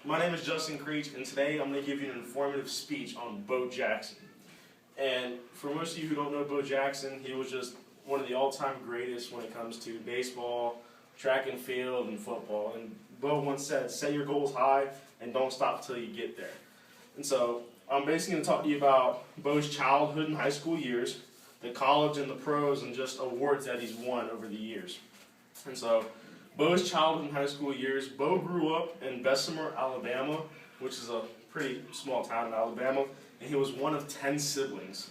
My name is Justin Creech, and today I'm going to give you an informative speech on Bo Jackson. And for most of you who don't know Bo Jackson, he was just one of the all-time greatest when it comes to baseball, track and field, and football. And Bo once said, set your goals high and don't stop till you get there. And so I'm basically going to talk to you about Bo's childhood and high school years, the college and the pros, and just awards that he's won over the years. And so Bo's childhood and high school years, Bo grew up in Bessemer, Alabama, which is a pretty small town in Alabama, and he was one of 10 siblings.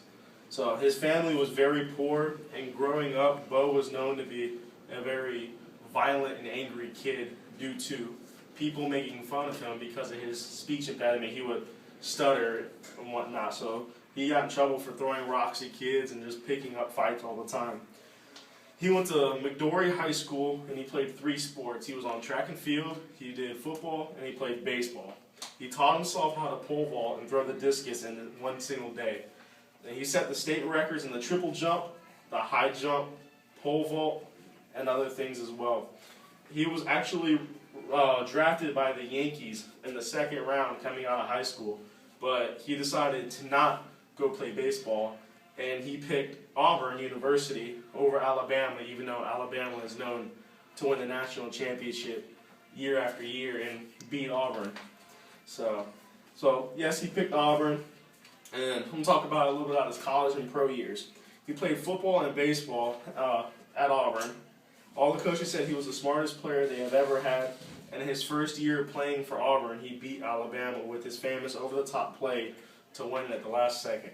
So his family was very poor, and growing up, Bo was known to be a very violent and angry kid due to people making fun of him because of his speech impediment. He would stutter and whatnot, so he got in trouble for throwing rocks at kids and just picking up fights all the time. He went to McDory High School, and he played 3 sports. He was on track and field, he did football, and he played baseball. He taught himself how to pole vault and throw the discus in one single day. And he set the state records in the triple jump, the high jump, pole vault, and other things as well. He was actually drafted by the Yankees in the 2nd round coming out of high school, but he decided to not go play baseball, and he picked Auburn University over Alabama, even though Alabama is known to win the national championship year after year and beat Auburn. So yes, he picked Auburn, and I'm going to talk about a little bit about his college and pro years. He played football and baseball at Auburn. All the coaches said he was the smartest player they have ever had, and in his first year playing for Auburn, he beat Alabama with his famous over-the-top play to win at the last second.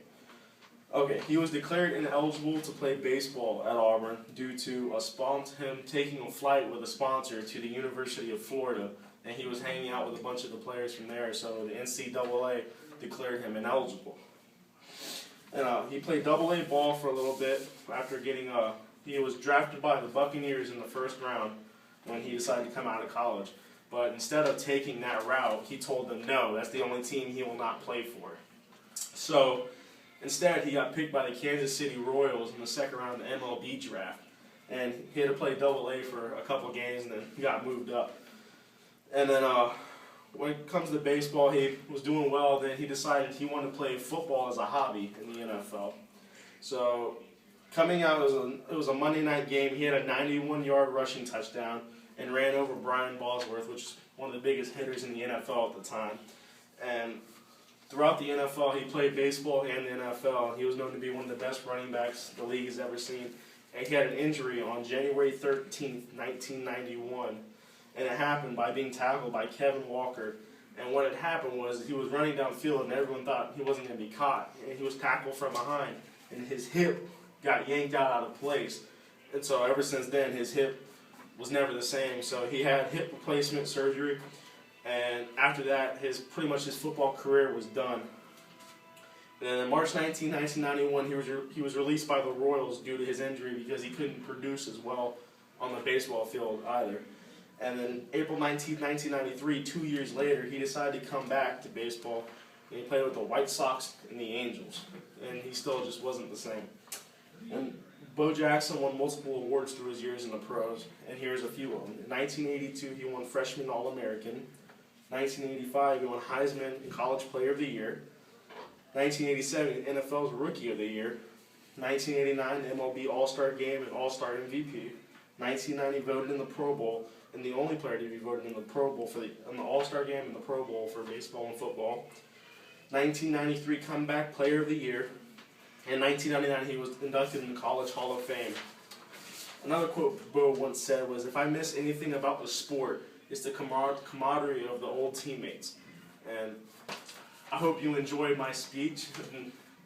Okay, he was declared ineligible to play baseball at Auburn due to him taking a flight with a sponsor to the University of Florida, and he was hanging out with a bunch of the players from there, so the NCAA declared him ineligible. And he played AA ball for a little bit after he was drafted by the Buccaneers in the 1st round when he decided to come out of college. But instead of taking that route, he told them no, that's the only team he will not play for. So instead, he got picked by the Kansas City Royals in the 2nd round of the MLB draft. And he had to play AA for a couple games, and then he got moved up. And then when it comes to baseball, he was doing well. Then he decided he wanted to play football as a hobby in the NFL. So coming out, it was a Monday night game. He had a 91-yard rushing touchdown and ran over Brian Bosworth, which is one of the biggest hitters in the NFL at the time. And throughout the NFL, he played baseball and the NFL. He was known to be one of the best running backs the league has ever seen. And he had an injury on January 13th, 1991. And it happened by being tackled by Kevin Walker. And what had happened was he was running downfield, and everyone thought he wasn't going to be caught. And he was tackled from behind, and his hip got yanked out of place. And so ever since then, his hip was never the same. So he had hip replacement surgery. And after that, pretty much his football career was done. And then in March 19, 1991, he was released by the Royals due to his injury because he couldn't produce as well on the baseball field either. And then April 19, 1993, 2 years later, he decided to come back to baseball. And he played with the White Sox and the Angels. And he still just wasn't the same. And Bo Jackson won multiple awards through his years in the pros, and here's a few of them. In 1982, he won Freshman All-American. 1985, he won Heisman and College Player of the Year. 1987, NFL's Rookie of the Year. 1989, MLB All-Star Game and All-Star MVP. 1990, voted in the Pro Bowl, and the only player to be voted in the Pro Bowl in the All-Star Game and the Pro Bowl for baseball and football. 1993, Comeback Player of the Year. In 1999, he was inducted in the College Hall of Fame. Another quote Bo once said was, "If I miss anything about the sport, it's the camaraderie of the old teammates." And I hope you enjoyed my speech.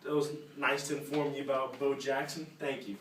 It was nice to inform you about Bo Jackson. Thank you.